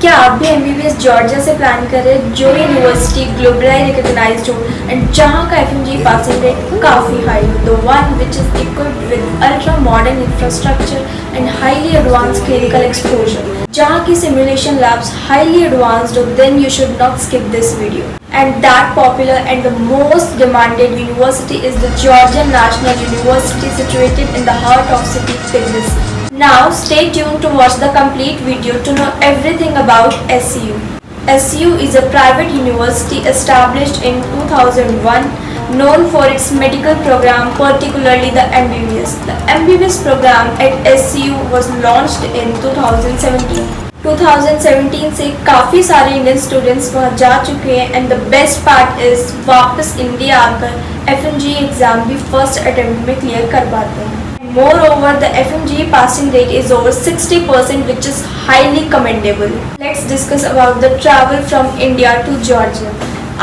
क्या आप भी एमबीबीएस जॉर्जिया से प्लान कर रहे हैं, जो यूनिवर्सिटी ग्लोबली रिकॉग्नाइज्ड हो एंड जहां का एफएमजी पासिंग रेट काफ़ी हाई हो, the one which is equipped with ultra modern infrastructure and highly advanced clinical exposure, जहां की सिमुलेशन लैब्स हाईली एडवांस्ड हो, then you should not skip this video. And that popular and the most demanded university is the Georgian National University, situated in the heart of city Tbilisi. Now stay tuned to watch the complete video to know everything about SCU. SCU is a private university established in 2001, known for its medical program, particularly the MBBS. The MBBS program at SCU was launched in 2017. 2017 से काफ़ी सारे Indian students वहाँ जा चुके हैं and the best part is वापस India आकर FMG exam भी फर्स्ट अटेम्प्ट में क्लियर कर पाते हैं. Moreover, the FMG passing rate is over 60%, which is highly commendable. Let's discuss about the travel from India to Georgia.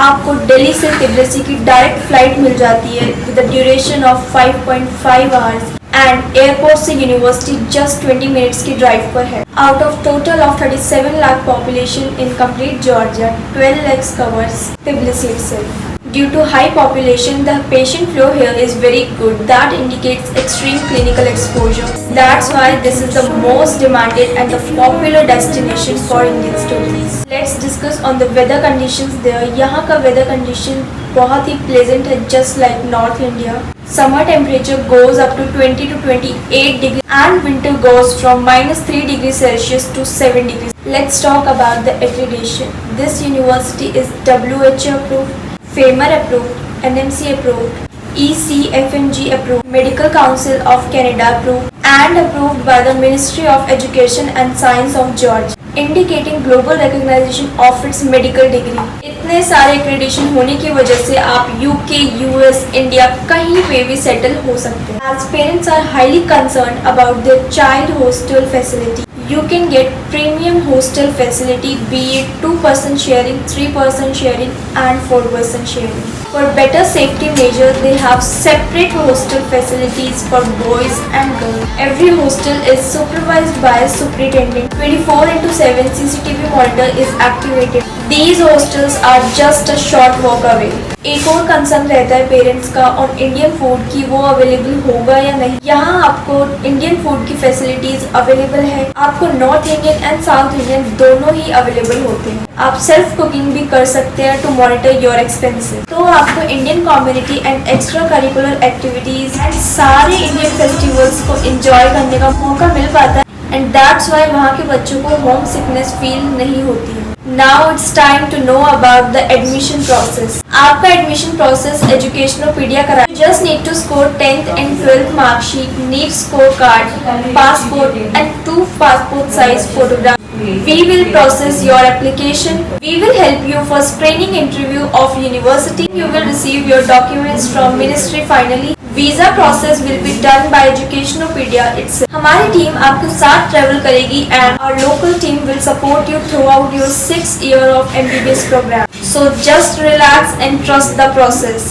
आपको दिल्ली से Tbilisi की डायरेक्ट फ्लाइट मिल जाती है with a duration of 5.5 hours and airport से university just 20 minutes की drive पर है. Out of total of 37 lakh population in complete Georgia, 12 lakhs covers Tbilisi itself. Due to high population, the patient flow here is very good. That indicates extreme clinical exposure. That's why this is the most demanded and the popular destination for Indian students. Let's discuss on the weather conditions there. यहाँ का weather condition बहुत ही pleasant है, just like North India. Summer temperature goes up to 20 to 28 degrees and winter goes from -3 degrees Celsius to 7 degrees. Let's talk about the accreditation. This university is WHO approved, FAMR approved, NMC approved, ECFMG approved, Medical Council of Canada approved, and approved by the Ministry of Education and Science of Georgia, indicating global recognition of its medical degree. इतने सारे accreditation होने की वजह से आप UK, US, India कहीं पे भी settle हो सकते हैं. As parents are highly concerned about their child hostel facility, you can get premium hostel facility, be it 2% sharing, 3% sharing and 4% sharing. For better safety measures, they have separate hostel facilities for boys and girls. Every hostel is supervised by a superintendent. 24/7 CCTV monitor is activated. These hostels are just a short walk away. एक और concern रहता है parents का और Indian food की वो available होगा या नहीं. यहाँ आपको इंडियन फूड की फैसिलिटीज अवेलेबल है. आपको north Indian and south Indian दोनों ही अवेलेबल होते हैं. आप सेल्फ कुकिंग भी कर सकते हैं टू मॉनिटर योर एक्सपेंसेस. तो आपको Indian community and extra curricular activities and सारे इंडियन फेस्टिवल्स को एंजॉय करने का मौका मिल पाता है एंड दैट्स वाई वहाँ के बच्चों को होम सिकनेस फील नहीं होती है. Now it's time to know about the admission process. आपका admission process Educationopedia करा. You just need to score 10th and 12th mark sheet, need scorecard, passport and 2 passport size photographs. We will process your application. We will help you for screening interview of university. You will receive your documents from ministry finally. Visa process will be done by Educationopedia itself. हमारी team आपके साथ travel करेगी and our local team will support you throughout your 6 year of MBBS program. So just relax and trust the process.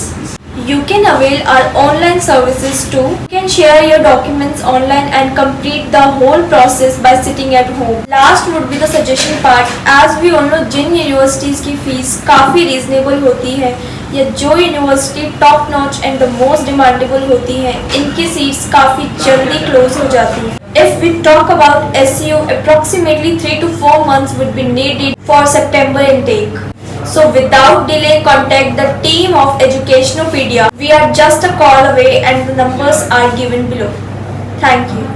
You can avail our online services too. You can share your documents online and complete the whole process by sitting at home. Last would be the suggestion part. As we all know, जिन universities की fees काफ़ी reasonable होती है या जो university top notch and the most demandable होती हैं, इनकी सीट्स काफ़ी जल्दी क्लोज हो जाती हैं. If we talk about SCU, approximately 3 to 4 months would be needed for September intake. So without delay, contact the team of Educationopedia. We are just a call away and the numbers are given below. Thank you.